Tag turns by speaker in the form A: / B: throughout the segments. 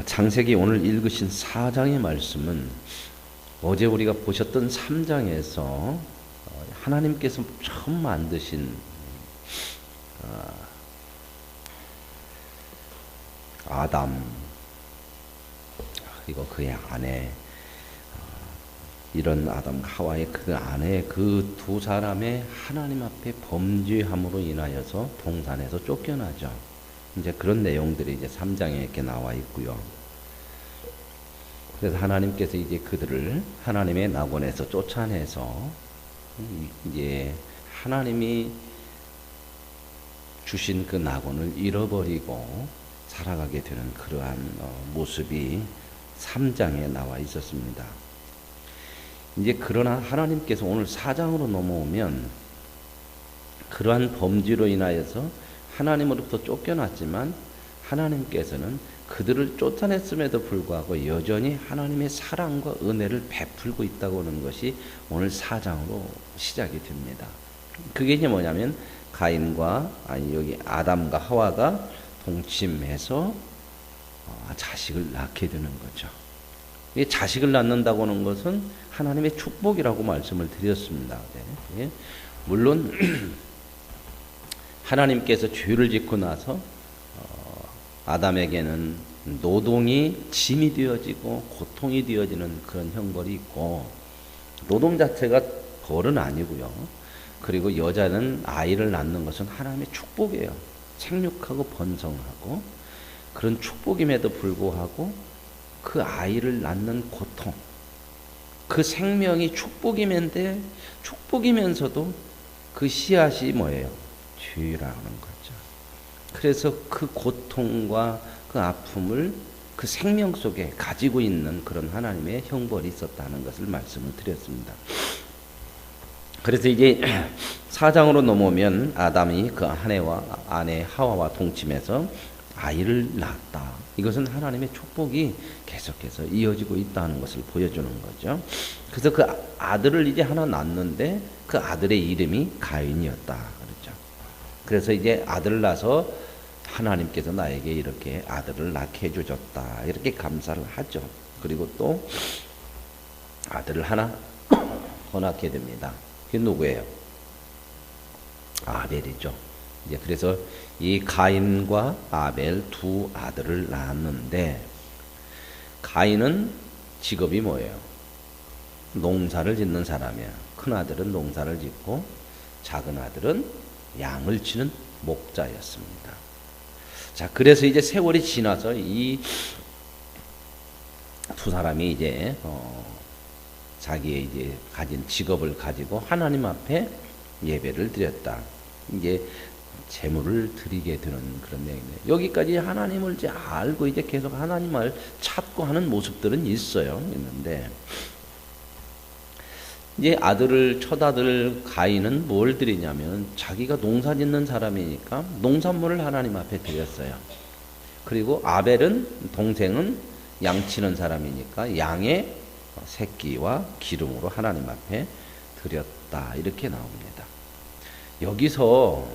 A: 창세기 오늘 읽으신 4장의 말씀은 어제 우리가 보셨던 3장에서 하나님께서 처음 만드신 아담 그리고 그의 아내, 이런 아담과 하와의 그 아내, 그 두 사람의 하나님 앞에 범죄함으로 인하여서 동산에서 쫓겨나죠. 이제 그런 내용들이 이제 3장에 이렇게 나와 있고요. 그래서 하나님께서 이제 그들을 하나님의 낙원에서 쫓아내서 이제 하나님이 주신 그 낙원을 잃어버리고 살아가게 되는 그러한 모습이 3장에 나와 있었습니다. 이제 그러나 하나님께서 오늘 4장으로 넘어오면 그러한 범죄로 인하여서 하나님으로부터 쫓겨났지만 하나님께서는 그들을 쫓아냈음에도 불구하고 여전히 하나님의 사랑과 은혜를 베풀고 있다고 하는 것이 오늘 4장으로 시작이 됩니다. 그게 이제 뭐냐면 여기 아담과 하와가 동침해서 자식을 낳게 되는 거죠. 이 자식을 낳는다고 하는 것은 하나님의 축복이라고 말씀을 드렸습니다. 네. 물론 하나님께서 죄를 짓고 나서 아담에게는 노동이 짐이 되어지고 고통이 되어지는 그런 형벌이 있고, 노동 자체가 벌은 아니고요. 그리고 여자는 아이를 낳는 것은 하나님의 축복이에요. 생육하고 번성하고, 그런 축복임에도 불구하고 그 아이를 낳는 고통, 그 생명이 축복이면서도 그 씨앗이 뭐예요? 죄라는 거죠. 그래서 그 고통과 그 아픔을 그 생명 속에 가지고 있는 그런 하나님의 형벌이 있었다는 것을 말씀을 드렸습니다. 그래서 이제 4장으로 넘어오면 아담이 그 아내 하와와 동침해서 아이를 낳았다. 이것은 하나님의 축복이 계속해서 이어지고 있다는 것을 보여주는 거죠. 그래서 그 아들을 이제 하나 낳는데 그 아들의 이름이 가인이었다. 그렇죠. 그래서 이제 아들을 낳아서 하나님께서 나에게 이렇게 아들을 낳게 해주셨다. 이렇게 감사를 하죠. 그리고 또 아들을 하나 더 낳게 됩니다. 그게 누구예요? 아벨이죠. 이제 그래서 이 가인과 아벨 두 아들을 낳았는데, 가인은 직업이 뭐예요? 농사를 짓는 사람이야. 큰 아들은 농사를 짓고 작은 아들은 양을 치는 목자였습니다. 자, 그래서 이제 세월이 지나서 이 두 사람이 이제 자기의 이제 가진 직업을 가지고 하나님 앞에 예배를 드렸다. 이제 제물을 드리게 되는 그런 내용이에요. 여기까지 하나님을 이제 알고 이제 계속 하나님을 찾고 하는 모습들은 있는데, 이제 첫아들 가인은 뭘 드리냐면 자기가 농사 짓는 사람이니까 농산물을 하나님 앞에 드렸어요. 그리고 아벨은 동생은 양치는 사람이니까 양의 새끼와 기름으로 하나님 앞에 드렸다. 이렇게 나옵니다. 여기서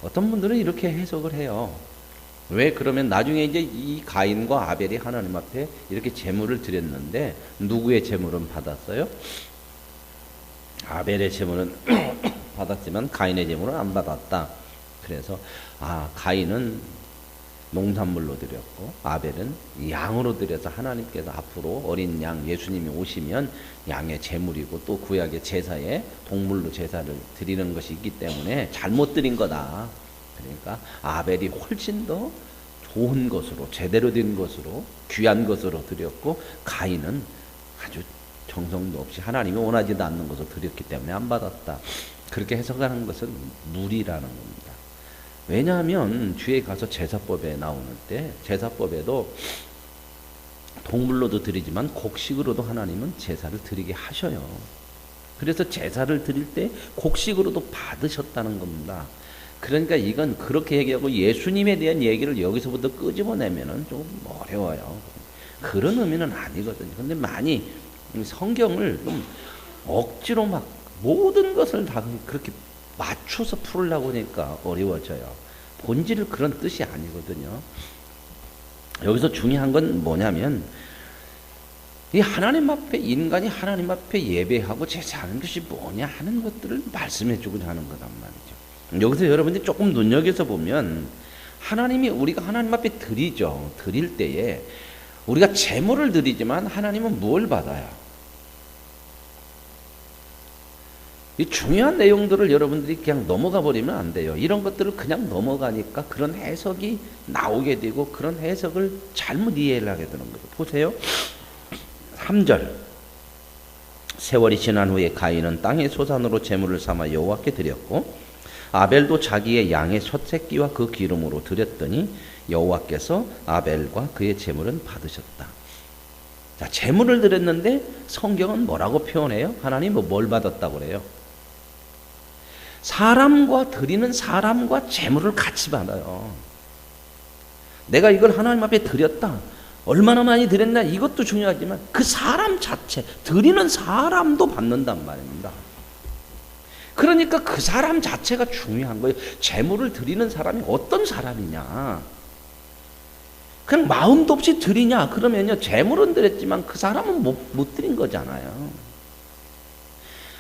A: 어떤 분들은 이렇게 해석을 해요. 왜 그러면 나중에 이제 이 가인과 아벨이 하나님 앞에 이렇게 제물을 드렸는데 누구의 제물은 받았어요? 아벨의 제물은 받았지만 가인의 제물은 안 받았다. 그래서 가인은 농산물로 드렸고 아벨은 양으로 드려서 하나님께서 앞으로 어린 양 예수님이 오시면 양의 제물이고 또 구약의 제사에 동물로 제사를 드리는 것이 있기 때문에 잘못 드린 거다. 그러니까 아벨이 훨씬 더 좋은 것으로, 제대로 된 것으로, 귀한 것으로 드렸고 가인은 아주 정성도 없이 하나님이 원하지도 않는 것을 드렸기 때문에 안 받았다. 그렇게 해석하는 것은 무리라는 겁니다. 왜냐하면 뒤에 가서 제사법에 나오는 때 제사법에도 동물로도 드리지만 곡식으로도 하나님은 제사를 드리게 하셔요. 그래서 제사를 드릴 때 곡식으로도 받으셨다는 겁니다. 그러니까 이건 그렇게 얘기하고 예수님에 대한 얘기를 여기서부터 끄집어내면은 좀 어려워요. 그런 의미는 아니거든요. 근데 많이 성경을 좀 억지로 막 모든 것을 다 그렇게 맞춰서 풀으려고 하니까 어려워져요. 본질은 그런 뜻이 아니거든요. 여기서 중요한 건 뭐냐면 이 하나님 앞에 인간이 하나님 앞에 예배하고 제사하는 것이 뭐냐 하는 것들을 말씀해 주고자 하는 거란 말이죠. 여기서 여러분들이 조금 눈여겨서 보면 하나님이 우리가 하나님 앞에 드릴 때에 우리가 제물을 드리지만 하나님은 무엇을 받아요? 이 중요한 내용들을 여러분들이 그냥 넘어가 버리면 안 돼요. 이런 것들을 그냥 넘어가니까 그런 해석이 나오게 되고 그런 해석을 잘못 이해를 하게 되는 거예요. 보세요. 3절 세월이 지난 후에 가인은 땅의 소산으로 제물을 삼아 여호와께 드렸고 아벨도 자기의 양의 첫 새끼와 그 기름으로 드렸더니 여호와께서 아벨과 그의 제물은 받으셨다. 자, 제물을 드렸는데 성경은 뭐라고 표현해요? 하나님은 뭘 받았다고 그래요? 드리는 사람과 제물을 같이 받아요. 내가 이걸 하나님 앞에 드렸다. 얼마나 많이 드렸나 이것도 중요하지만 그 사람 자체, 드리는 사람도 받는단 말입니다. 그러니까 그 사람 자체가 중요한 거예요. 제물을 드리는 사람이 어떤 사람이냐. 그냥 마음도 없이 드리냐 그러면요 제물은 드렸지만 그 사람은 못 드린 거잖아요.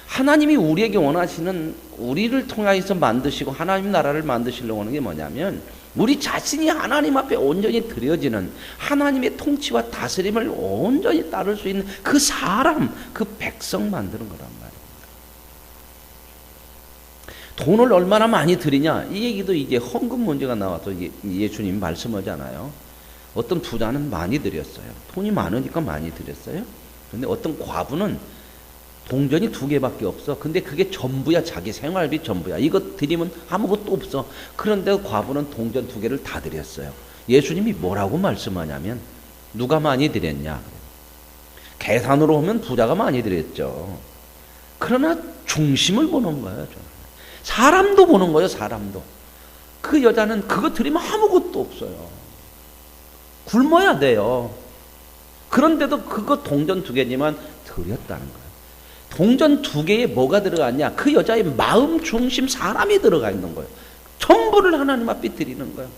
A: 하나님이 우리에게 원하시는 우리를 통해서 만드시고 하나님 나라를 만드시려고 하는 게 뭐냐면 우리 자신이 하나님 앞에 온전히 드려지는 하나님의 통치와 다스림을 온전히 따를 수 있는 그 사람, 그 백성 만드는 거란 말입니다. 돈을 얼마나 많이 드리냐 이 얘기도 이제 헌금 문제가 나와서 예수님 말씀하잖아요. 어떤 부자는 많이 드렸어요. 돈이 많으니까 많이 드렸어요. 그런데 어떤 과부는 동전이 2개밖에 없어. 근데 그게 전부야. 자기 생활비 전부야. 이거 드리면 아무것도 없어. 그런데 과부는 동전 2개를 다 드렸어요. 예수님이 뭐라고 말씀하냐면 누가 많이 드렸냐. 계산으로 하면 부자가 많이 드렸죠. 그러나 중심을 보는 거예요. 사람도 보는 거예요. 사람도. 그 여자는 그거 드리면 아무것도 없어요. 굶어야 돼요. 그런데도 그거 동전 2개지만 드렸다는 거예요. 동전 2개에 뭐가 들어갔냐? 그 여자의 마음 중심 사람이 들어가 있는 거예요. 전부를 하나님 앞에 드리는 거예요.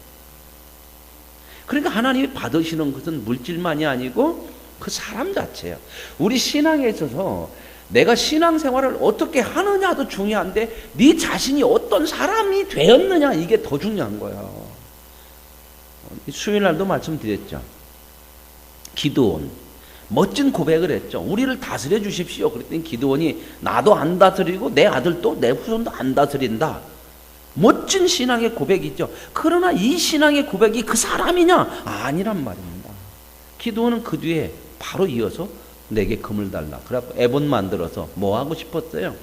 A: 그러니까 하나님이 받으시는 것은 물질만이 아니고 그 사람 자체예요. 우리 신앙에 있어서 내가 신앙생활을 어떻게 하느냐도 중요한데 네 자신이 어떤 사람이 되었느냐 이게 더 중요한 거예요. 수요일날도 말씀드렸죠. 기드온 멋진 고백을 했죠. 우리를 다스려 주십시오. 그랬더니 기드온이 나도 안 다스리고 내 아들도 내 후손도 안 다스린다. 멋진 신앙의 고백이죠. 그러나 이 신앙의 고백이 그 사람이냐? 아니란 말입니다. 기드온은 그 뒤에 바로 이어서 내게 금을 달라. 그래갖고 에봇 만들어서 뭐 하고 싶었어요?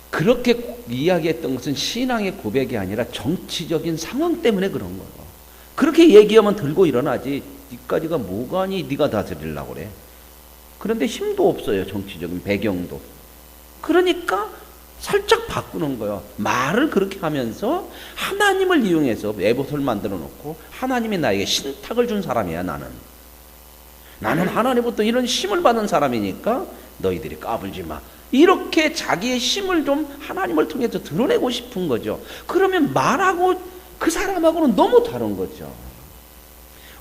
A: 그렇게 이야기했던 것은 신앙의 고백이 아니라 정치적인 상황 때문에 그런 거예요. 그렇게 얘기하면 들고 일어나지. 니까지가 뭐가니 네가 다스리려고 그래. 그런데 힘도 없어요. 정치적인 배경도. 그러니까 살짝 바꾸는 거예요. 말을 그렇게 하면서 하나님을 이용해서 에봇을 만들어 놓고 하나님이 나에게 신탁을 준 사람이야. 나는 하나님부터 이런 힘을 받은 사람이니까 너희들이 까불지 마. 이렇게 자기의 힘을 좀 하나님을 통해서 드러내고 싶은 거죠. 그러면 말하고 그 사람하고는 너무 다른 거죠.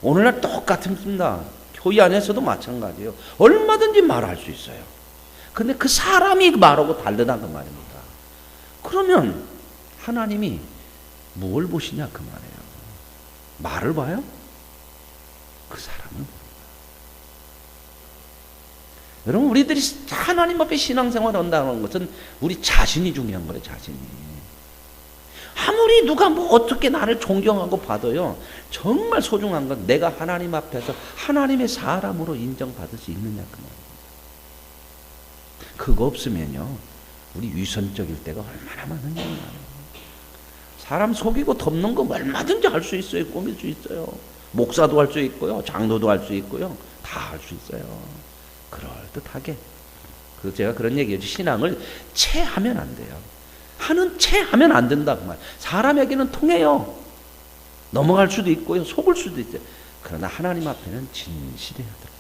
A: 오늘날 똑같습니다. 교회 안에서도 마찬가지예요. 얼마든지 말할 수 있어요. 근데 그 사람이 말하고 다르다는 말입니다. 그러면 하나님이 뭘 보시냐 그 말이에요. 말을 봐요? 그 사람을 봅니다. 여러분 우리들이 하나님 앞에 신앙생활을 한다는 것은 우리 자신이 중요한 거예요. 자신이. 아무리 누가 뭐 어떻게 나를 존경하고 봐도요. 정말 소중한 건 내가 하나님 앞에서 하나님의 사람으로 인정받을 수 있느냐 그 말이에요. 그거 없으면요. 우리 위선적일 때가 얼마나 많은지 말이에요. 사람 속이고 덮는 거 얼마든지 할 수 있어요. 꾸밀 수 있어요. 목사도 할 수 있고요. 장로도 할 수 있고요. 다 할 수 있어요. 그럴듯하게. 그래서 제가 그런 얘기했죠. 신앙을 체하면 안 돼요. 하는 체하면 안 된다 그 말. 사람에게는 통해요. 넘어갈 수도 있고요. 속을 수도 있어요. 그러나 하나님 앞에는 진실해야 됩니다.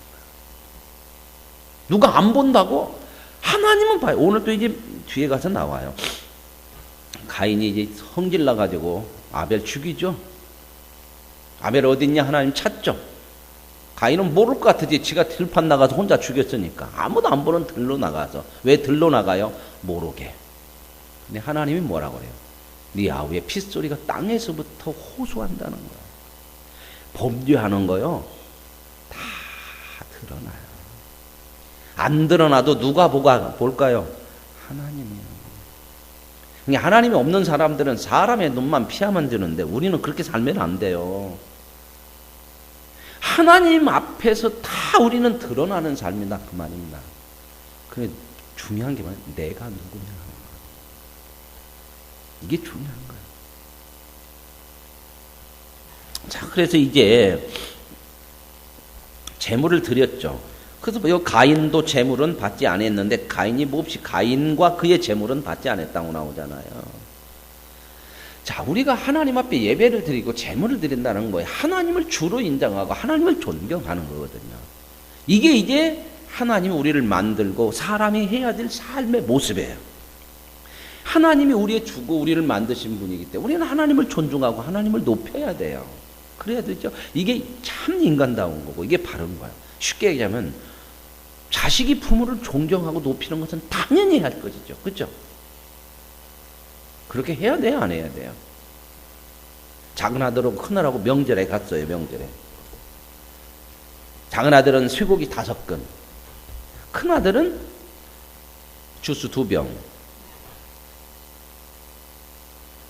A: 누가 안 본다고? 하나님은 봐요. 오늘 또 이제 뒤에 가서 나와요. 가인이 이제 성질 나가지고 아벨 죽이죠. 아벨 어딨냐 하나님 찾죠. 가인은 모를 것 같으지. 지가 들판 나가서 혼자 죽였으니까. 아무도 안 보는 들로 나가서. 왜 들로 나가요? 모르게. 근데 하나님이 뭐라고 그래요? 네 아우의 핏소리가 땅에서부터 호소한다는 거야. 범죄하는 거요. 다 드러나요. 안 드러나도 누가 볼까요? 하나님이요. 그러니까 하나님이 없는 사람들은 사람의 눈만 피하면 되는데 우리는 그렇게 살면 안 돼요. 하나님 앞에서 다 우리는 드러나는 삶이다 그 말입니다. 그래 중요한 게 뭐냐? 내가 누구냐. 이게 중요한 거예요. 자, 그래서 이제 제물을 드렸죠. 그래서 뭐 가인도 제물은 받지 않았는데 가인이 몹시 가인과 그의 제물은 받지 않았다고 나오잖아요. 자, 우리가 하나님 앞에 예배를 드리고 제물을 드린다는 거예요. 하나님을 주로 인정하고 하나님을 존경하는 거거든요. 이게 이제 하나님이 우리를 만들고 사람이 해야 될 삶의 모습이에요. 하나님이 우리의 주고 우리를 만드신 분이기 때문에 우리는 하나님을 존중하고 하나님을 높여야 돼요. 그래야 되죠. 이게 참 인간다운 거고 이게 바른 거예요. 쉽게 얘기하면 자식이 부모를 존경하고 높이는 것은 당연히 할 것이죠. 그렇죠? 그렇게 해야 돼요? 안 해야 돼요? 작은 아들하고 큰 아들하고 명절에 갔어요. 명절에. 작은 아들은 쇠고기 5근, 큰 아들은 주스 2병.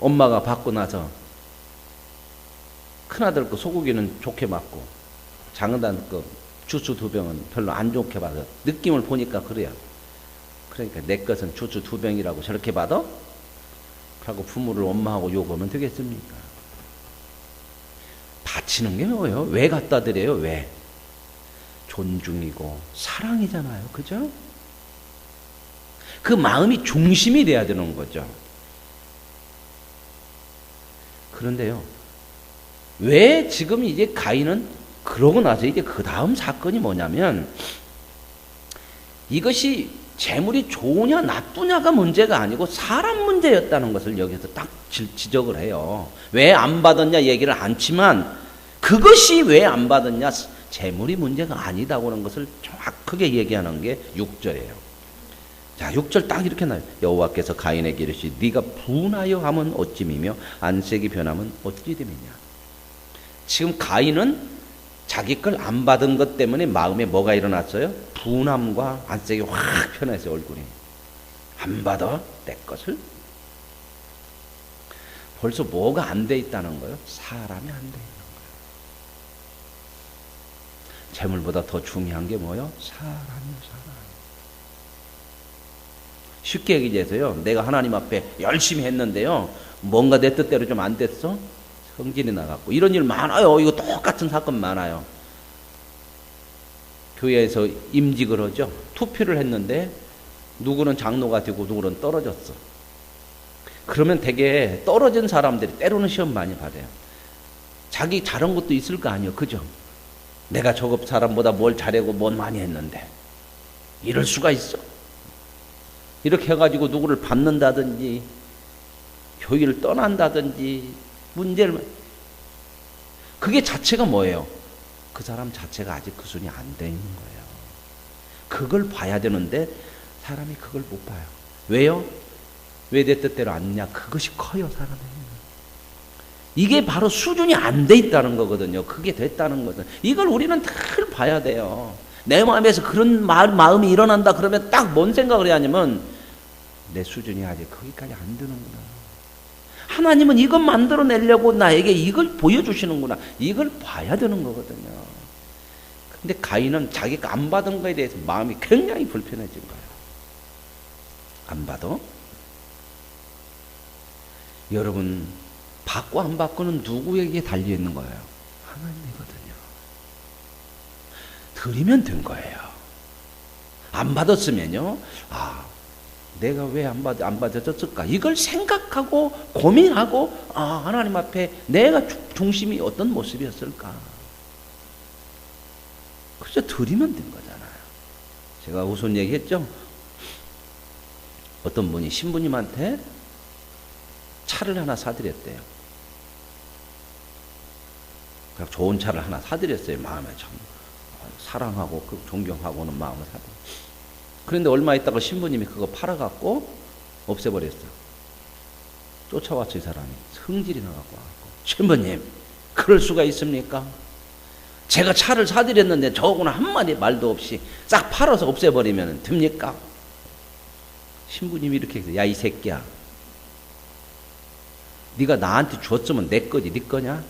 A: 엄마가 받고 나서 큰 아들 거 소고기는 좋게 받고 작은 아들 거 주스 2병은 별로 안 좋게 받아. 느낌을 보니까 그래요. 그러니까 내 것은 주스 2병이라고 저렇게 받아? 하고 부모를 엄마하고 욕하면 되겠습니까? 바치는 게 뭐예요? 왜 갖다 드려요? 왜? 존중이고 사랑이잖아요. 그죠? 그 마음이 중심이 돼야 되는 거죠. 그런데요. 왜 지금 이제 가인은 그러고 나서 이제 그 다음 사건이 뭐냐면 이것이 재물이 좋으냐 나쁘냐가 문제가 아니고 사람 문제였다는 것을 여기서 딱 지적을 해요. 왜 안 받았냐 얘기를 않지만 그것이 왜 안 받았냐 재물이 문제가 아니다고 하는 것을 정확하게 얘기하는 게 6절이에요. 자, 6절 딱 이렇게 나와요. 여호와께서 가인에게 이르시되 네가 분하여 함은 어찌미며 안색이 변함은 어찌 됨이냐. 지금 가인은 자기 걸 안 받은 것 때문에 마음에 뭐가 일어났어요? 분함과 안색이 확 변했어요. 얼굴이. 안 받아? 내 것을? 벌써 뭐가 안 돼 있다는 거예요? 사람이 안 돼 있는 거예요. 재물보다 더 중요한 게 뭐예요? 사람이요, 사람. 쉽게 얘기해서요. 내가 하나님 앞에 열심히 했는데요. 뭔가 내 뜻대로 좀 안 됐어? 성질이 나갖고. 이런 일 많아요. 이거 똑같은 사건 많아요. 교회에서 임직을 하죠. 투표를 했는데 누구는 장로가 되고 누구는 떨어졌어. 그러면 되게 떨어진 사람들이 때로는 시험 많이 받아요. 자기 잘한 것도 있을 거 아니에요. 그죠? 내가 저 사람보다 뭘 잘하고 뭘 많이 했는데 이럴 수가 있어? 이렇게 해가지고 누구를 받는다든지 교회를 떠난다든지 문제를 그게 자체가 뭐예요? 그 사람 자체가 아직 그 순이 안 돼 있는 거예요. 그걸 봐야 되는데 사람이 그걸 못 봐요. 왜요? 왜 내 뜻대로 안 되냐? 그것이 커요, 사람은. 이게 바로 수준이 안 돼 있다는 거거든요. 그게 됐다는 것은. 이걸 우리는 늘 봐야 돼요. 내 마음에서 그런 마음이 일어난다 그러면 딱 뭔 생각을 해야 하냐면 내 수준이 아직 거기까지 안 되는구나. 하나님은 이것 만들어내려고 나에게 이걸 보여주시는구나. 이걸 봐야 되는 거거든요. 근데 가인은 자기가 안 받은 거에 대해서 마음이 굉장히 불편해진 거예요. 안 받아? 여러분, 받고 안 받고는 누구에게 달려있는 거예요? 하나님이거든요. 드리면 된 거예요. 안 받았으면요. 내가 왜 안 받아졌을까? 이걸 생각하고 고민하고 하나님 앞에 내가 중심이 어떤 모습이었을까? 그저 드리면 된 거잖아요. 제가 우선 얘기했죠. 어떤 분이 신부님한테 차를 하나 사드렸대요. 그냥 좋은 차를 하나 사드렸어요. 마음에 참 사랑하고 존경하고는 마음을 사드렸어요. 그런데 얼마 있다가 신부님이 그거 팔아갖고 없애버렸어요. 쫓아왔죠, 이 사람이. 성질이 나갖고. 신부님, 그럴 수가 있습니까? 제가 차를 사드렸는데 저거는 한마디 말도 없이 싹 팔아서 없애버리면 됩니까? 신부님이 이렇게 했어요. 야, 이 새끼야. 네가 나한테 줬으면 내 거지, 네 거냐?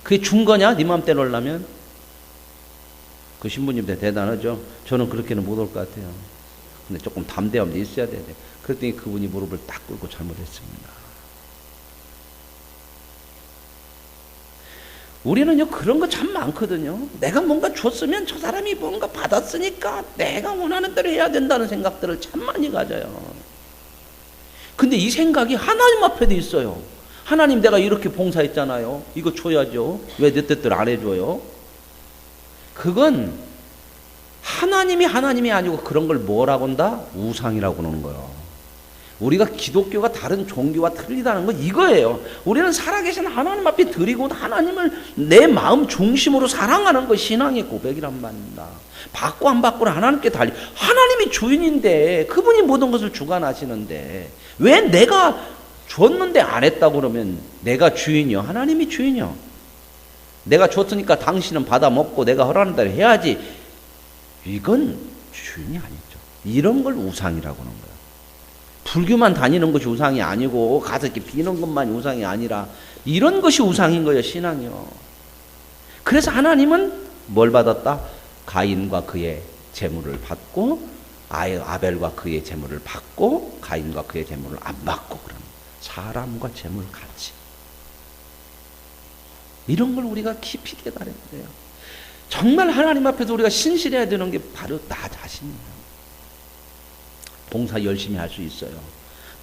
A: 그게 준 거냐? 네 맘대로 하려면? 그 신부님도 대단하죠. 저는 그렇게는 못 올 것 같아요. 근데 조금 담대함도 있어야 돼. 그랬더니 그분이 무릎을 딱 꿇고 잘못했습니다. 우리는요, 그런 거 참 많거든요. 내가 뭔가 줬으면 저 사람이 뭔가 받았으니까 내가 원하는 대로 해야 된다는 생각들을 참 많이 가져요. 근데 이 생각이 하나님 앞에도 있어요. 하나님, 내가 이렇게 봉사했잖아요. 이거 줘야죠. 왜 내 뜻대로 안 해줘요? 그건 하나님이 아니고 그런 걸 뭐라고 한다? 우상이라고 그러는 거예요. 우리가 기독교가 다른 종교와 틀리다는 건 이거예요. 우리는 살아계신 하나님 앞에 드리고 하나님을 내 마음 중심으로 사랑하는 것이 신앙의 고백이란 말입니다. 받고 안 받고는 하나님께 달리. 하나님이 주인인데 그분이 모든 것을 주관하시는데 왜 내가 줬는데 안 했다고 그러면 내가 주인이요? 하나님이 주인이요? 내가 줬으니까 당신은 받아 먹고 내가 허락하는 대로 해야지. 이건 주인이 아니죠. 이런 걸 우상이라고 하는 거예요. 불교만 다니는 것이 우상이 아니고 가서 이렇게 비는 것만이 우상이 아니라 이런 것이 우상인 거예요, 신앙이요. 그래서 하나님은 뭘 받았다? 가인과 그의 재물을 받고 아벨과 그의 재물을 받고 가인과 그의 재물을 안 받고 그런 사람과 재물 같이. 이런 걸 우리가 깊이 깨달아야 돼요. 정말 하나님 앞에서 우리가 신실해야 되는 게 바로 나 자신이에요. 봉사 열심히 할 수 있어요.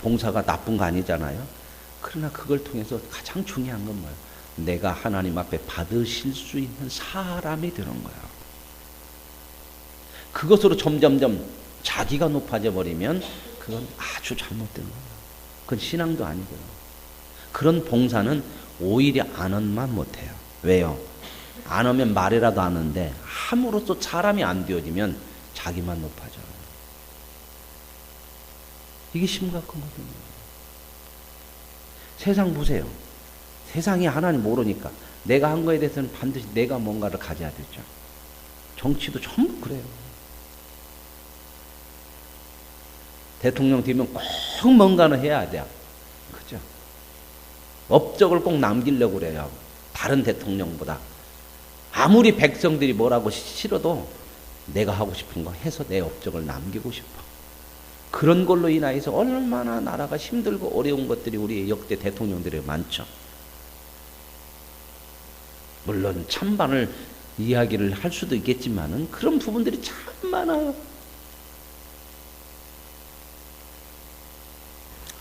A: 봉사가 나쁜 거 아니잖아요. 그러나 그걸 통해서 가장 중요한 건 뭐예요? 내가 하나님 앞에 받으실 수 있는 사람이 되는 거야. 그것으로 점점점 자기가 높아져 버리면 그건 아주 잘못된 거예요. 그건 신앙도 아니고요. 그런 봉사는 오히려 안 하면 못해요. 왜요? 안 하면 말이라도 하는데 함으로써 사람이 안 되어지면 자기만 높아져요. 이게 심각하거든요. 세상 보세요. 세상이 하나님 모르니까 내가 한 거에 대해서는 반드시 내가 뭔가를 가져야 되죠. 정치도 전부 그래요. 대통령 되면 꼭 뭔가는 해야 돼요. 그죠? 업적을 꼭 남기려고 그래요. 다른 대통령보다. 아무리 백성들이 뭐라고 싫어도 내가 하고 싶은 거 해서 내 업적을 남기고 싶어. 그런 걸로 인하여서 얼마나 나라가 힘들고 어려운 것들이 우리 역대 대통령들이 많죠. 물론 찬반을 이야기를 할 수도 있겠지만은 그런 부분들이 참 많아요.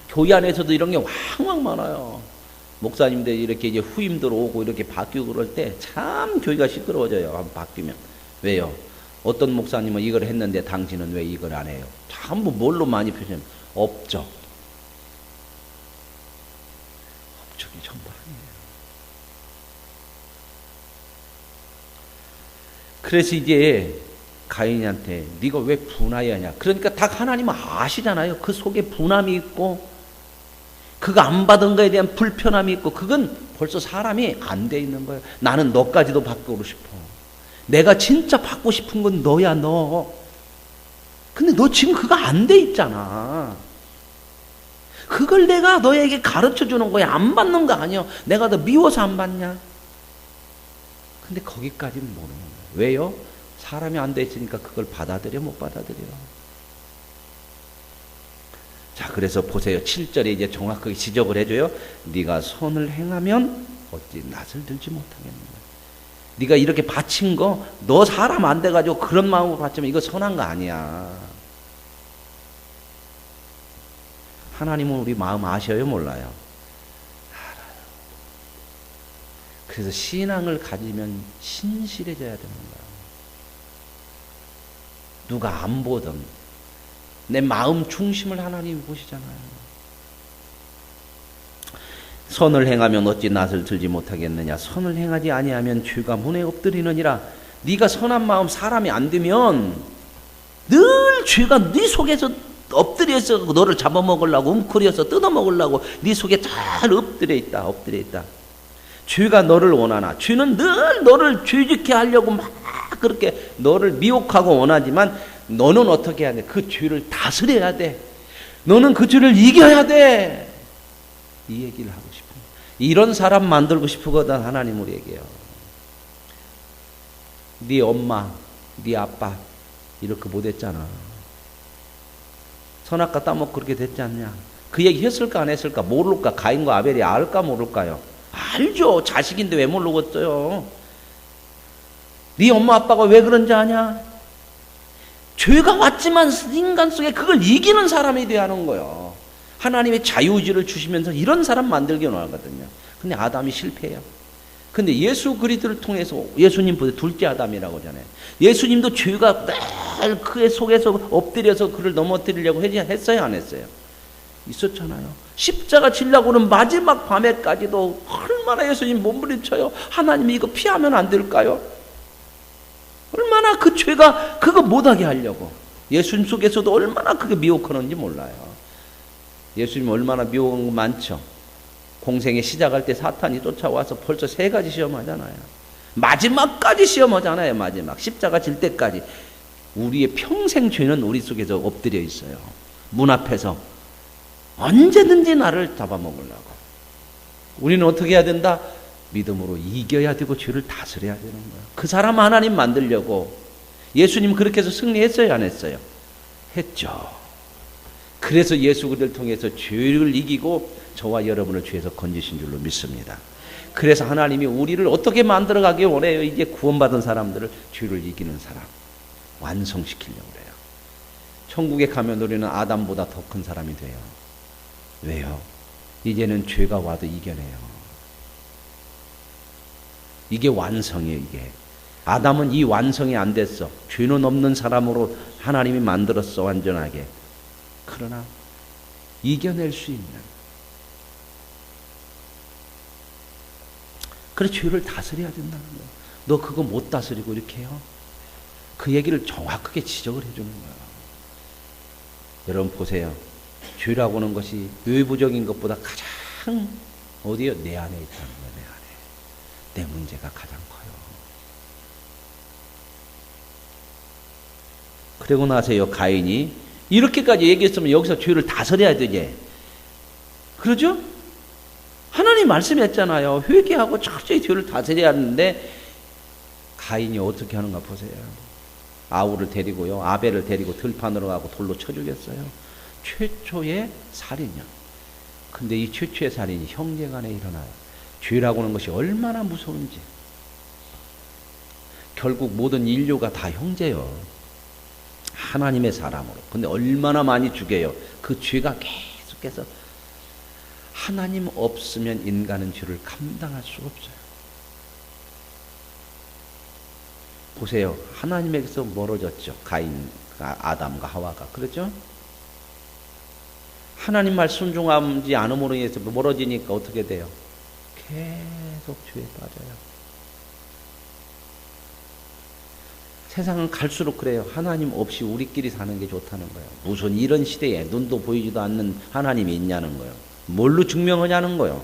A: 교회 안에서도 이런 게 왕왕 많아요. 목사님들 이렇게 이제 후임들 오고 이렇게 바뀌고 그럴 때 참 교회가 시끄러워져요. 한번 바뀌면. 왜요? 어떤 목사님은 이걸 했는데 당신은 왜 이걸 안 해요? 전부 뭘로 많이 표현하면 업적. 업적이 전부 아니에요. 그래서 이제 가인한테 네가 왜 분하여하냐? 그러니까 다 하나님은 아시잖아요. 그 속에 분함이 있고 그가 안 받은 거에 대한 불편함이 있고 그건 벌써 사람이 안 돼 있는 거예요. 나는 너까지도 바꾸고 싶어. 내가 진짜 받고 싶은 건 너야, 너. 근데 너 지금 그거 안 돼 있잖아. 그걸 내가 너에게 가르쳐 주는 거야. 안 받는 거 아니야. 내가 너 미워서 안 받냐? 근데 거기까지는 모르는 거예요. 왜요? 사람이 안 돼 있으니까 그걸 받아들여, 못 받아들여. 자, 그래서 보세요. 7절에 이제 정확하게 지적을 해줘요. 네가 선을 행하면 어찌 낯을 들지 못하겠느냐. 네가 이렇게 바친 거, 너 사람 안 돼가지고 그런 마음으로 바치면 이거 선한 거 아니야. 하나님은 우리 마음 아셔요, 몰라요? 알아요. 그래서 신앙을 가지면 신실해져야 되는 거야. 누가 안 보든 내 마음 중심을 하나님이 보시잖아요. 선을 행하면 어찌 낯을 들지 못하겠느냐. 선을 행하지 아니하면 죄가 문에 엎드리느니라. 네가 선한 마음 사람이 안 되면 늘 죄가 네 속에서 엎드려서 너를 잡아먹으려고 웅크려서 뜯어먹으려고 네 속에 잘 엎드려 있다. 죄가 너를 원하나. 죄는 늘 너를 죄짓게 하려고 막 그렇게 너를 미혹하고 원하지만 너는 어떻게 해야 돼? 그 죄를 다스려야 돼. 너는 그 죄를 이겨야 돼. 이 얘기를 하고 싶어요. 이런 사람 만들고 싶거든 하나님 우리에게요. 네 엄마, 네 아빠 이렇게 못했잖아. 선악과 따먹고 그렇게 됐지 않냐. 그 얘기 했을까 안 했을까? 모를까? 가인과 아벨이 알까 모를까요? 알죠. 자식인데 왜 모르겠어요. 네 엄마 아빠가 왜 그런지 아냐? 죄가 왔지만 인간 속에 그걸 이기는 사람이 돼야 하는 거예요. 하나님의 자유의지를 주시면서 이런 사람 만들기 원하거든요. 근데 아담이 실패해요. 근데 예수 그리스도를 통해서 예수님보다 둘째 아담이라고 하잖아요. 예수님도 죄가 늘 그의 속에서 엎드려서 그를 넘어뜨리려고 했어요 안 했어요? 있었잖아요. 십자가 지려고는 마지막 밤에까지도 얼마나 예수님 몸부림쳐요. 하나님이 이거 피하면 안 될까요? 얼마나 그 죄가 그거 못하게 하려고. 예수님 속에서도 얼마나 그게 미혹하는지 몰라요. 예수님 얼마나 미혹한 거 많죠. 공생에 시작할 때 사탄이 쫓아와서 벌써 3가지 시험하잖아요. 마지막까지 시험하잖아요. 마지막 십자가 질 때까지. 우리의 평생 죄는 우리 속에서 엎드려 있어요. 문 앞에서 언제든지 나를 잡아먹으려고. 우리는 어떻게 해야 된다? 믿음으로 이겨야 되고 죄를 다스려야 되는 거야. 그 사람 하나님 만들려고. 예수님 그렇게 해서 승리했어요 안 했어요? 했죠. 그래서 예수 그리스도를 통해서 죄를 이기고 저와 여러분을 죄에서 건지신 줄로 믿습니다. 그래서 하나님이 우리를 어떻게 만들어가길 원해요? 이제 구원받은 사람들을 죄를 이기는 사람 완성시키려고 그래요. 천국에 가면 우리는 아담보다 더 큰 사람이 돼요. 왜요? 이제는 죄가 와도 이겨내요. 이게 완성이에요. 이게 아담은 이 완성이 안 됐어. 죄는 없는 사람으로 하나님이 만들었어 완전하게. 그러나 이겨낼 수 있는. 그래 죄를 다스려야 된다는 거예요. 너 그거 못 다스리고 이렇게 해요? 그 얘기를 정확하게 지적을 해주는 거예요. 여러분 보세요. 죄라고 하는 것이 외부적인 것보다 가장 어디요? 내 안에 있다는 거예요. 내 안에. 내 문제가 가장 커요. 그러고 나서요 가인이 이렇게까지 얘기했으면 여기서 죄를 다스려야 되지. 그러죠? 하나님 말씀했잖아요. 회개하고 철저히 죄를 다스려야 하는데 가인이 어떻게 하는가 보세요. 아우를 데리고요. 아벨을 데리고 들판으로 가고 돌로 쳐 죽였어요. 최초의 살인이요. 근데 이 최초의 살인이 형제간에 일어나요. 죄라고 하는 것이 얼마나 무서운지. 결국 모든 인류가 다 형제요. 하나님의 사람으로. 근데 얼마나 많이 죽여요. 그 죄가 계속해서 하나님 없으면 인간은 죄를 감당할 수가 없어요. 보세요. 하나님에게서 멀어졌죠. 가인, 아담과 하와가. 그렇죠? 하나님 말 순종하지 않음으로 인해서 멀어지니까 어떻게 돼요? 계속 죄에 빠져요. 세상은 갈수록 그래요. 하나님 없이 우리끼리 사는 게 좋다는 거예요. 무슨 이런 시대에 눈도 보이지도 않는 하나님이 있냐는 거예요. 뭘로 증명하냐는 거예요.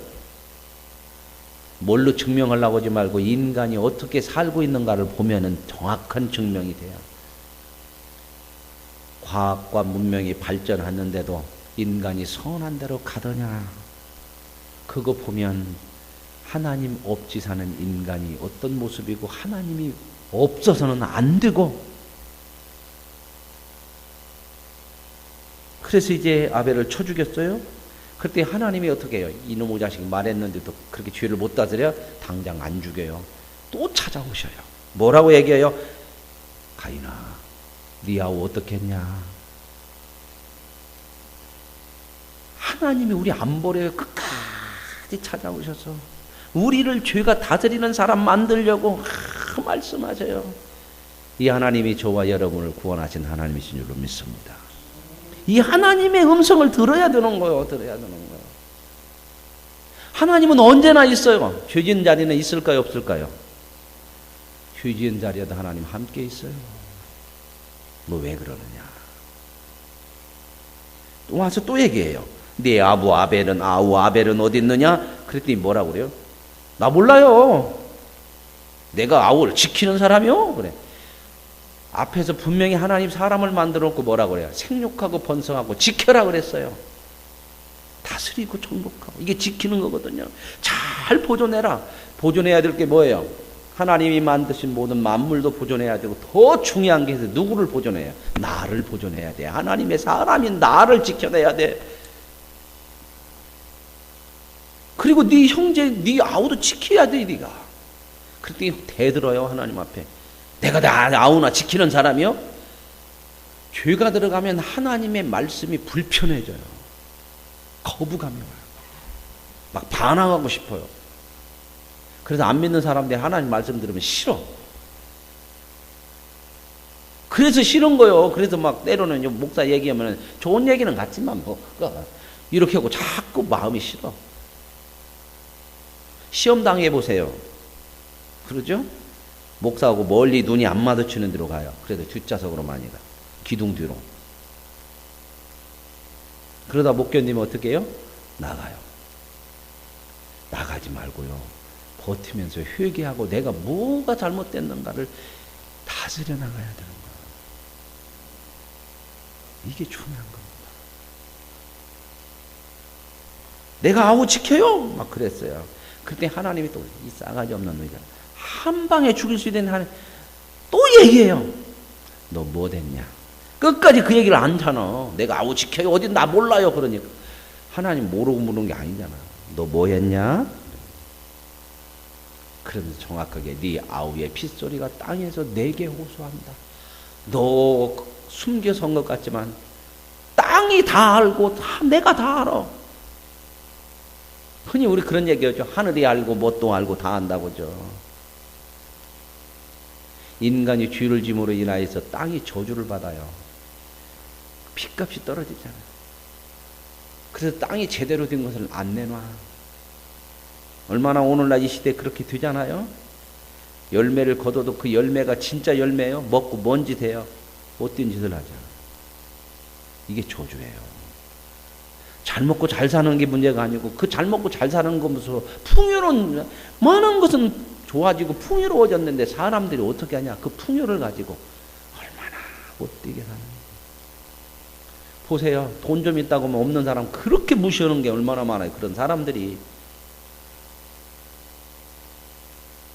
A: 뭘로 증명하려고 하지 말고 인간이 어떻게 살고 있는가를 보면은 정확한 증명이 돼요. 과학과 문명이 발전했는데도 인간이 선한 대로 가더냐. 그거 보면 하나님 없이 사는 인간이 어떤 모습이고 하나님이 없어서는 안 되고. 그래서 이제 아벨을 쳐 죽였어요. 그때 하나님이 어떻게 해요? 이놈의 자식이 말했는데도 그렇게 죄를 못 다스려? 당장 안 죽여요. 또 찾아오셔요. 뭐라고 얘기해요? 가인아, 네 아우 어떻게 했냐? 하나님이 우리 안 버려요. 끝까지 찾아오셔서 우리를 죄가 다스리는 사람 만들려고 말씀하세요. 이 하나님이 저와 여러분을 구원하신 하나님이신 줄로 믿습니다. 이 하나님의 음성을 들어야 되는 거예요. 들어야 되는 거예요. 하나님은 언제나 있어요. 죄 지은 자리는 있을까요, 없을까요? 죄 지은 자리에도 하나님 함께 있어요. 너 왜 그러느냐? 또 와서 또 얘기해요. 네 아부 아벨은 어디 있느냐? 그랬더니 뭐라고 그래요? 나 몰라요. 내가 아우를 지키는 사람이요? 그래. 앞에서 분명히 하나님 사람을 만들어 놓고 뭐라고 그래요? 생육하고 번성하고 지켜라 그랬어요. 다스리고 정복하고. 이게 지키는 거거든요. 잘 보존해라. 보존해야 될 게 뭐예요? 하나님이 만드신 모든 만물도 보존해야 되고, 더 중요한 게 누구를 보존해요? 나를 보존해야 돼. 하나님의 사람인 나를 지켜내야 돼. 그리고 네 형제, 네 아우도 지켜야 돼, 네가. 그랬더니 대들어요, 하나님 앞에. 내가 다 아우나 지키는 사람이요? 죄가 들어가면 하나님의 말씀이 불편해져요. 거부감이 와요. 막 반항하고 싶어요. 그래서 안 믿는 사람들이 하나님 말씀 들으면 싫어. 그래서 싫은 거요. 그래서 막 때로는 목사 얘기하면 좋은 얘기는 같지만 뭐 이렇게 하고 자꾸 마음이 싫어. 시험 당해 보세요. 그러죠? 목사하고 멀리 눈이 안 마주치는 데로 가요. 그래도 뒷좌석으로 많이 가. 기둥 뒤로. 그러다 못 견디면 어떻게 해요? 나가요. 나가지 말고요. 버티면서 회개하고 내가 뭐가 잘못됐는가를 다스려 나가야 되는 거예요. 이게 중요한 겁니다. 내가 아우 지켜요? 막 그랬어요. 그때 하나님이 또 이 싸가지 없는 놈이잖아. 한 방에 죽일 수 있는 하나님 또 얘기해요. 너 뭐 됐냐? 끝까지 그 얘기를 안 하잖아. 내가 아우 지켜요. 어디 나 몰라요. 그러니까 하나님 모르고 물은 게 아니잖아. 너 뭐 했냐? 그러면서 정확하게 네 아우의 핏소리가 땅에서 내게 호소한다. 너 숨겨서 한 것 같지만 땅이 다 알고 내가 다 알아. 흔히 우리 그런 얘기하죠. 하늘이 알고 뭣도 알고 다 안다고죠. 인간이 죄를 짐으로 인하여서 땅이 저주를 받아요. 핏값이 떨어지잖아요. 그래서 땅이 제대로 된 것을 안 내놔. 얼마나 오늘날 이 시대에 그렇게 되잖아요. 열매를 거둬도 그 열매가 진짜 열매예요. 먹고 뭔 짓 해요? 못된 짓을 하죠. 이게 저주예요. 잘 먹고 잘 사는 게 문제가 아니고 그 잘 먹고 잘 사는 것으로 풍요로운 많은 것은 좋아지고 풍요로워졌는데 사람들이 어떻게 하냐? 그 풍요를 가지고 얼마나 못되게 사는 거예요. 보세요. 돈 좀 있다고 하면 없는 사람 그렇게 무시하는 게 얼마나 많아요. 그런 사람들이.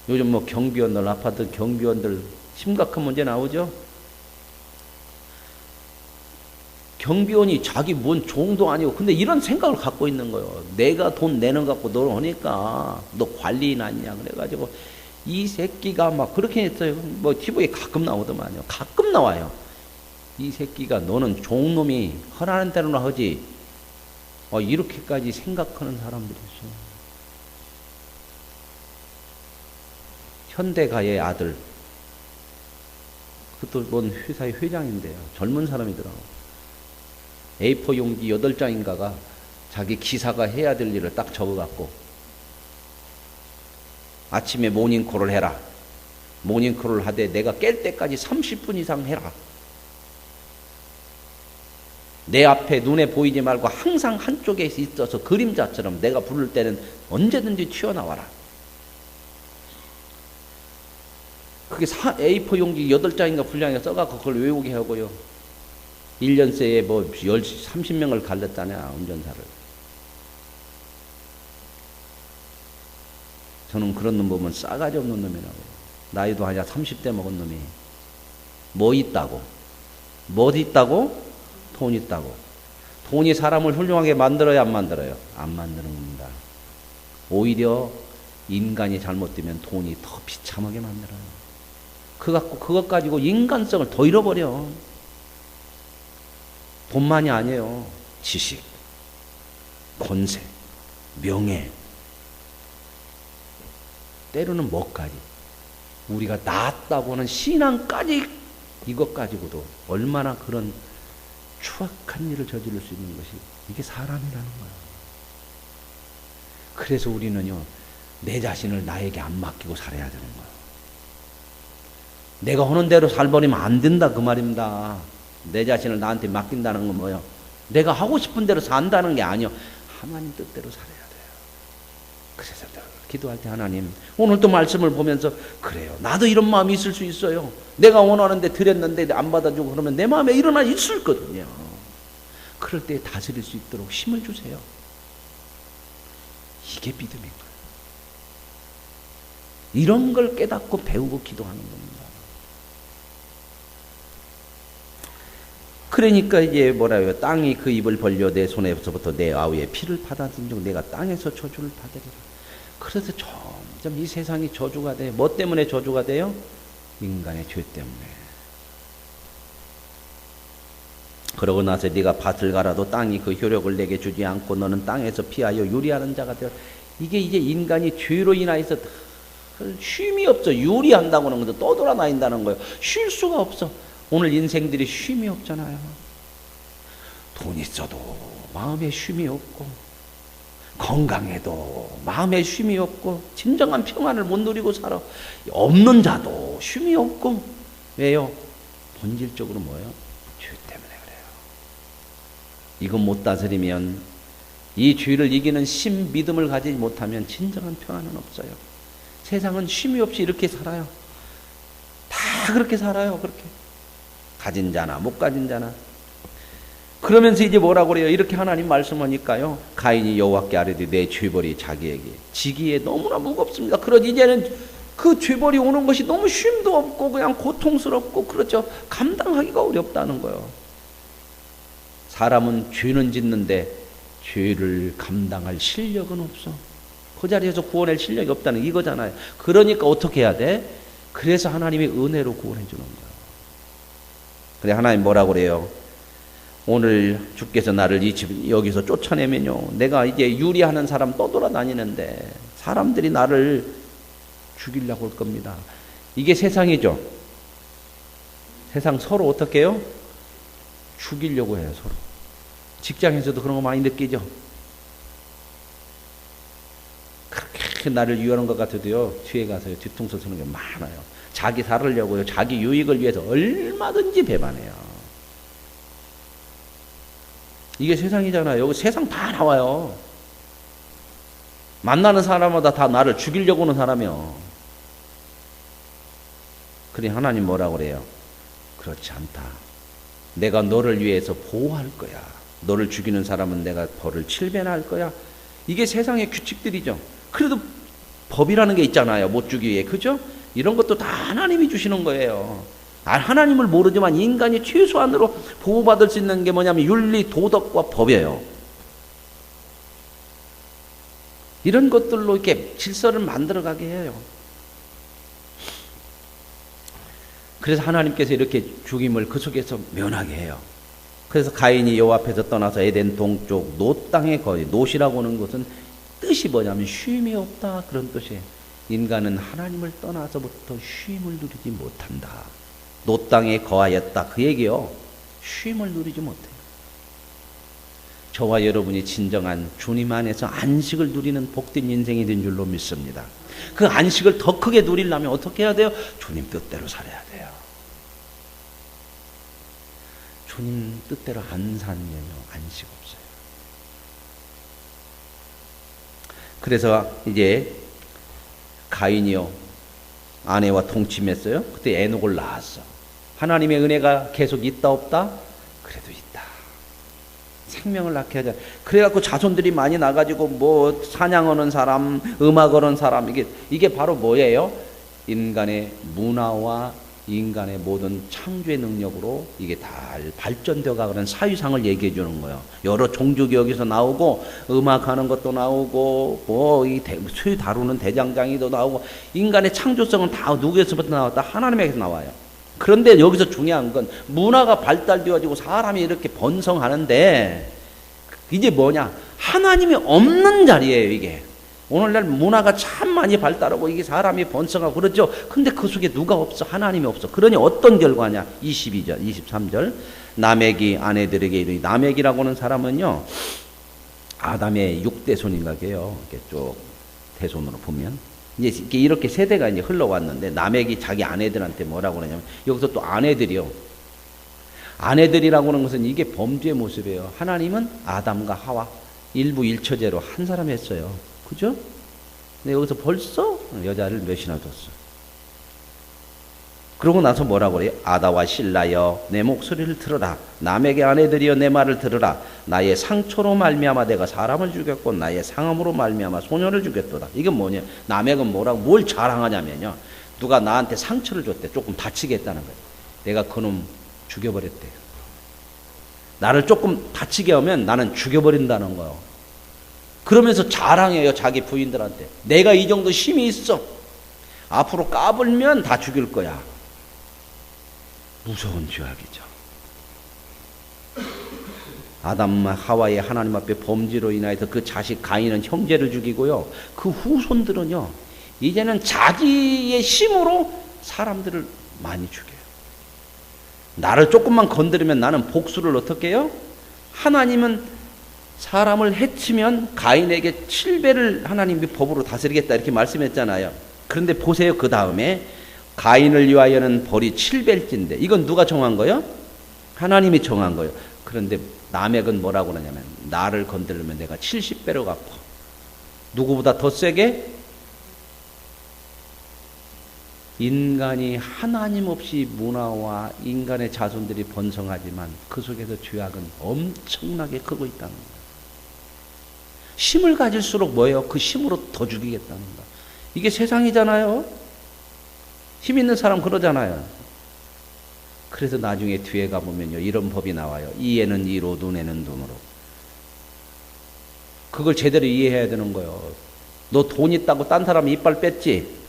A: 요즘 뭐 경비원들, 아파트 경비원들 심각한 문제 나오죠? 경비원이 자기 뭔 종도 아니고 근데 이런 생각을 갖고 있는 거예요. 내가 돈 내는 거 갖고 너 하니까 너 관리인 아니냐 그래가지고 이 새끼가 막 그렇게 했어요. 뭐 TV에 가끔 나오더만요. 가끔 나와요. 이 새끼가 너는 종놈이 허라는 대로나 하지 이렇게까지 생각하는 사람들이 있어요. 현대가의 아들 그것도 뭔 회사의 회장인데요. 젊은 사람이더라고. A4 용지 8장인가가 자기 기사가 해야 될 일을 딱 적어갖고 아침에 모닝콜을 해라. 모닝콜을 하되 내가 깰 때까지 30분 이상 해라. 내 앞에 눈에 보이지 말고 항상 한쪽에 있어서 그림자처럼 내가 부를 때는 언제든지 튀어나와라. 그게 A4 용지 8장인가 분량에 써갖고 그걸 외우게 하고요. 1년새에 뭐 30명을 갈렸다냐 운전사를. 저는 그런 놈 보면 싸가지 없는 놈이라고. 나이도 하냐 30대 먹은 놈이 뭐 있다고? 뭐 있다고? 돈 있다고. 돈이 사람을 훌륭하게 만들어야 안 만들어요? 안 만드는 겁니다. 오히려 인간이 잘못되면 돈이 더 비참하게 만들어요. 그것 가지고 인간성을 더 잃어버려. 돈만이 아니에요. 지식, 권세, 명예, 때로는 뭐까지. 우리가 낫다고 하는 신앙까지 이것 가지고도 얼마나 그런 추악한 일을 저지를 수 있는 것이 이게 사람이라는 거예요. 그래서 우리는요, 내 자신을 나에게 안 맡기고 살아야 되는 거예요. 내가 하는 대로 살버리면 안 된다 그 말입니다. 내 자신을 나한테 맡긴다는 건 뭐예요? 내가 하고 싶은 대로 산다는 게 아니요, 하나님 뜻대로 살아야 돼요. 그래서 기도할 때 하나님, 오늘 또 말씀을 보면서 그래요, 나도 이런 마음이 있을 수 있어요. 내가 원하는데 드렸는데 안 받아주고 그러면 내 마음에 일어나 있을 거든요. 그럴 때 다스릴 수 있도록 힘을 주세요. 이게 믿음인 거예요. 이런 걸 깨닫고 배우고 기도하는 겁니다. 그러니까 이제 뭐라요? 땅이 그 입을 벌려 내 손에서부터 내 아우의 피를 받아들이고 내가 땅에서 저주를 받으리라. 그래서 점점 이 세상이 저주가 돼요. 뭐 때문에 저주가 돼요? 인간의 죄 때문에. 그러고 나서 네가 밭을 갈아도 땅이 그 효력을 내게 주지 않고 너는 땅에서 피하여 유리하는 자가 되어. 이게 이제 인간이 죄로 인하여서 쉼이 없어. 유리한다고 하는 것도 떠돌아다닌다는 거예요. 쉴 수가 없어. 오늘 인생들이 쉼이 없잖아요. 돈 있어도 마음에 쉼이 없고, 건강해도 마음에 쉼이 없고, 진정한 평안을 못 누리고 살아. 없는 자도 쉼이 없고. 왜요? 본질적으로 뭐예요? 죄 때문에 그래요. 이건 못 다스리면, 이 죄를 이기는 심 믿음을 가지지 못하면 진정한 평안은 없어요. 세상은 쉼이 없이 이렇게 살아요. 다 그렇게 살아요. 그렇게 가진 자나 못 가진 자나. 그러면서 이제 뭐라고 그래요? 이렇게 하나님 말씀하니까요, 가인이 여호와께 아뢰되 내 죄벌이 자기에게 지기에 너무나 무겁습니다. 그러지 이제는 그 죄벌이 오는 것이 너무 쉼도 없고 그냥 고통스럽고, 그렇죠, 감당하기가 어렵다는 거예요. 사람은 죄는 짓는데 죄를 감당할 실력은 없어. 그 자리에서 구원할 실력이 없다는 이거잖아요. 그러니까 어떻게 해야 돼? 그래서 하나님이 은혜로 구원해 주는 거예요. 그래, 하나님 뭐라고 그래요? 오늘 주께서 나를 이 집 여기서 쫓아내면요, 내가 이제 유리하는 사람 떠돌아다니는데 사람들이 나를 죽이려고 할 겁니다. 이게 세상이죠. 세상 서로 어떻게 해요? 죽이려고 해요, 서로. 직장에서도 그런 거 많이 느끼죠. 그렇게 나를 유하는 것 같아도요, 뒤에 가서요, 뒤통수 서는 게 많아요. 자기 살으려고요, 자기 유익을 위해서 얼마든지 배반해요. 이게 세상이잖아요. 여기 세상 다 나와요. 만나는 사람마다 다 나를 죽이려고 하는 사람이요. 그래, 하나님 뭐라고 그래요? 그렇지 않다. 내가 너를 위해서 보호할 거야. 너를 죽이는 사람은 내가 벌을 7배나 할 거야. 이게 세상의 규칙들이죠. 그래도 법이라는 게 있잖아요. 못 죽이기 위해. 그죠? 이런 것도 다 하나님이 주시는 거예요. 하나님을 모르지만 인간이 최소한으로 보호받을 수 있는 게 뭐냐면 윤리, 도덕과 법이에요. 이런 것들로 이렇게 질서를 만들어가게 해요. 그래서 하나님께서 이렇게 죽임을 그 속에서 면하게 해요. 그래서 가인이 여호와 앞에서 떠나서 에덴 동쪽 놋 땅에 거해. 놋이라고 하는 것은 뜻이 뭐냐면 쉼이 없다, 그런 뜻이에요. 인간은 하나님을 떠나서부터 쉼을 누리지 못한다. 놋 땅에 거하였다, 그 얘기요. 쉼을 누리지 못해요. 저와 여러분이 진정한 주님 안에서 안식을 누리는 복된 인생이 된 줄로 믿습니다. 그 안식을 더 크게 누리려면 어떻게 해야 돼요? 주님 뜻대로 살아야 돼요. 주님 뜻대로 안 살면요, 안식 없어요. 그래서 이제 가인이요, 아내와 동침했어요. 그때 에녹을 낳았어. 하나님의 은혜가 계속 있다 없다? 그래도 있다. 생명을 낳게 하자. 그래갖고 자손들이 많이 나가지고 뭐 사냥하는 사람, 음악하는 사람, 이게 바로 뭐예요? 인간의 문화와 인간의 모든 창조의 능력으로 이게 다 발전되어 가는 사유상을 얘기해 주는 거예요. 여러 종족이 여기서 나오고, 음악하는 것도 나오고, 뭐 이 쇠 다루는 대장장이도 나오고, 인간의 창조성은 다 누구에서부터 나왔다? 하나님에게서 나와요. 그런데 여기서 중요한 건 문화가 발달되어지고 사람이 이렇게 번성하는데, 이게 뭐냐? 하나님이 없는 자리예요, 이게. 오늘날 문화가 참 많이 발달하고 이게 사람이 번성하고 그러죠. 근데 그 속에 누가 없어? 하나님이 없어. 그러니 어떤 결과냐? 22절, 23절. 남에게 아내들에게 이르니, 남에게라고 하는 사람은요, 아담의 6대 손인가 게요. 이렇게 쭉 대손으로 보면 이제 이렇게 세대가 이제 흘러왔는데 남에게 자기 아내들한테 뭐라고 그러냐면 여기서 또 아내들이요. 아내들이라고 하는 것은 이게 범죄의 모습이에요. 하나님은 아담과 하와 일부 일처제로 한 사람 했어요. 그죠? 근데 여기서 벌써 여자를 몇이나 뒀어. 그러고 나서 뭐라고 그래요? 아다와 실라여 내 목소리를 들으라. 남에게 아내들이여 내 말을 들으라. 나의 상처로 말미암아 내가 사람을 죽였고 나의 상함으로 말미암아 소년을 죽였도다. 이건 뭐냐? 남에게 뭐라고 뭘 자랑하냐면요. 누가 나한테 상처를 줬대. 조금 다치게 했다는 거예요. 내가 그놈 죽여버렸대요. 나를 조금 다치게 하면 나는 죽여버린다는 거예요. 그러면서 자랑해요. 자기 부인들한테. 내가 이 정도 힘이 있어. 앞으로 까불면 다 죽일 거야. 무서운 죄악이죠. 아담과 하와의 하나님 앞에 범죄로 인하여서 그 자식 가인은 형제를 죽이고요. 그 후손들은요. 이제는 자기의 힘으로 사람들을 많이 죽여요. 나를 조금만 건드리면 나는 복수를 어떻게 해요? 하나님은 사람을 해치면 가인에게 7배를 하나님이 법으로 다스리겠다 이렇게 말씀했잖아요. 그런데 보세요. 그 다음에 가인을 위하여는 벌이 7배일진데 이건 누가 정한 거예요? 하나님이 정한 거예요. 그런데 남액은 뭐라고 그러냐면 나를 건드리면 내가 70배로 갚아. 누구보다 더 세게? 인간이 하나님 없이 문화와 인간의 자손들이 번성하지만 그 속에서 죄악은 엄청나게 크고 있다는 거예요. 힘을 가질수록 뭐예요? 그 힘으로 더 죽이겠다는 거. 이게 세상이잖아요. 힘 있는 사람 그러잖아요. 그래서 나중에 뒤에 가보면요. 이런 법이 나와요. 이에는 이로 눈에는 눈으로. 그걸 제대로 이해해야 되는 거예요. 너 돈 있다고 딴 사람 이빨 뺐지?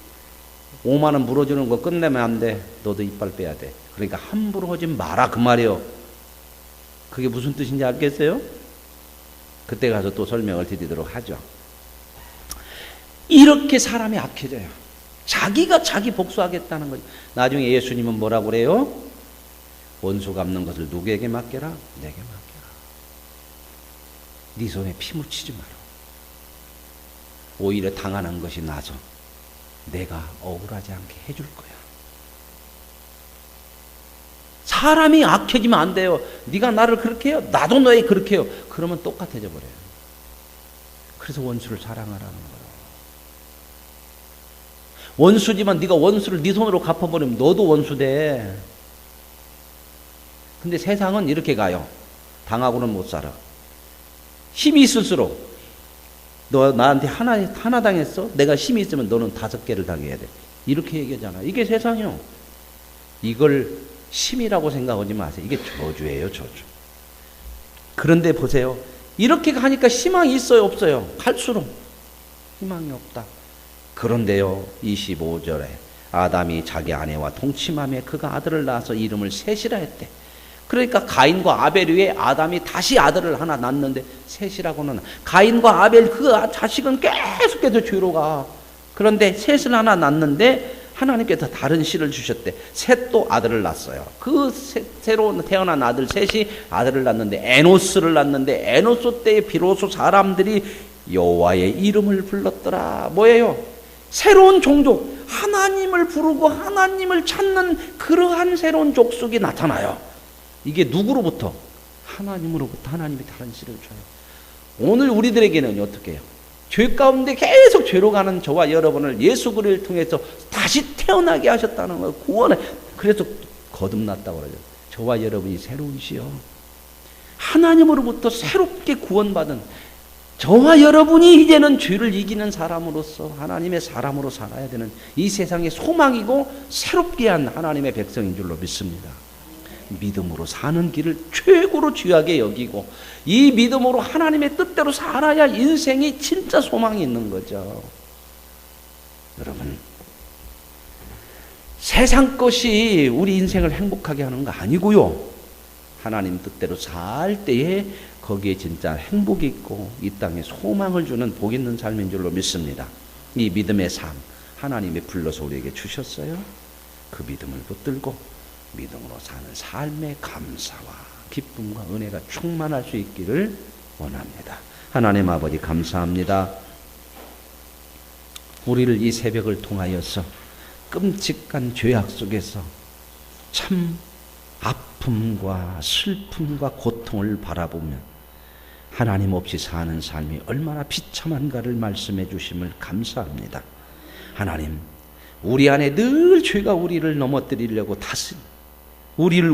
A: 5만 원 물어주는 거 끝내면 안 돼. 너도 이빨 빼야 돼. 그러니까 함부로 하지 마라 그 말이에요. 그게 무슨 뜻인지 알겠어요? 그때 가서 또 설명을 드리도록 하죠. 이렇게 사람이 악해져요. 자기가 자기 복수하겠다는 거죠. 나중에 예수님은 뭐라고 그래요? 원수 갚는 것을 누구에게 맡겨라? 내게 맡겨라. 네 손에 피 묻히지 마라. 오히려 당하는 것이 나서 내가 억울하지 않게 해줄 거야. 사람이 악해지면 안 돼요. 네가 나를 그렇게 해요? 나도 너에게 그렇게 해요. 그러면 똑같아져 버려요. 그래서 원수를 사랑하라는 거예요. 원수지만 네가 원수를 네 손으로 갚아버리면 너도 원수 돼. 근데 세상은 이렇게 가요. 당하고는 못 살아. 힘이 있을수록 너 나한테 하나 당했어? 내가 힘이 있으면 너는 5개를 당해야 돼. 이렇게 얘기하잖아. 이게 세상이요. 이걸 힘이라고 생각하지 마세요. 이게 저주예요, 저주. 그런데 보세요. 이렇게 가니까 희망이 있어요, 없어요? 갈수록 희망이 없다. 그런데요, 25절에 아담이 자기 아내와 동침하며 그가 아들을 낳아서 이름을 셋이라 했대. 그러니까 가인과 아벨 위에 아담이 다시 아들을 하나 낳는데 셋이라고는 가인과 아벨 그 자식은 계속해서 죄로 가. 그런데 셋을 하나 낳는데 하나님께서 다른 씨를 주셨대. 셋도 아들을 낳았어요. 그 새로 태어난 아들 셋이 아들을 낳는데 에노스를 낳는데 에노스 때에 비로소 사람들이 여호와의 이름을 불렀더라. 뭐예요? 새로운 종족, 하나님을 부르고 하나님을 찾는 그러한 새로운 족속이 나타나요. 이게 누구로부터? 하나님으로부터. 하나님이 다른 씨를 줘요. 오늘 우리들에게는 어떻게 해요? 죄 가운데 계속 죄로 가는 저와 여러분을 예수 그리스도를 통해서 다시 태어나게 하셨다는 거예요. 구원해. 그래서 거듭났다고 그러죠. 저와 여러분이 새로운 씨요. 하나님으로부터 새롭게 구원받은 저와 여러분이 이제는 죄를 이기는 사람으로서 하나님의 사람으로 살아야 되는 이 세상의 소망이고 새롭게 한 하나님의 백성인 줄로 믿습니다. 믿음으로 사는 길을 최고로 귀하게 여기고 이 믿음으로 하나님의 뜻대로 살아야 인생이 진짜 소망이 있는 거죠. 여러분, 세상 것이 우리 인생을 행복하게 하는 거 아니고요. 하나님 뜻대로 살 때에 거기에 진짜 행복이 있고 이 땅에 소망을 주는 복 있는 삶인 줄로 믿습니다. 이 믿음의 삶 하나님이 불러서 우리에게 주셨어요. 그 믿음을 붙들고 믿음으로 사는 삶의 감사와 기쁨과 은혜가 충만할 수 있기를 원합니다. 하나님 아버지 감사합니다. 우리를 이 새벽을 통하여서 끔찍한 죄악 속에서 참 아픔과 슬픔과 고통을 바라보며 하나님 없이 사는 삶이 얼마나 비참한가를 말씀해 주심을 감사합니다. 하나님, 우리 안에 늘 죄가 우리를 넘어뜨리려고 우리를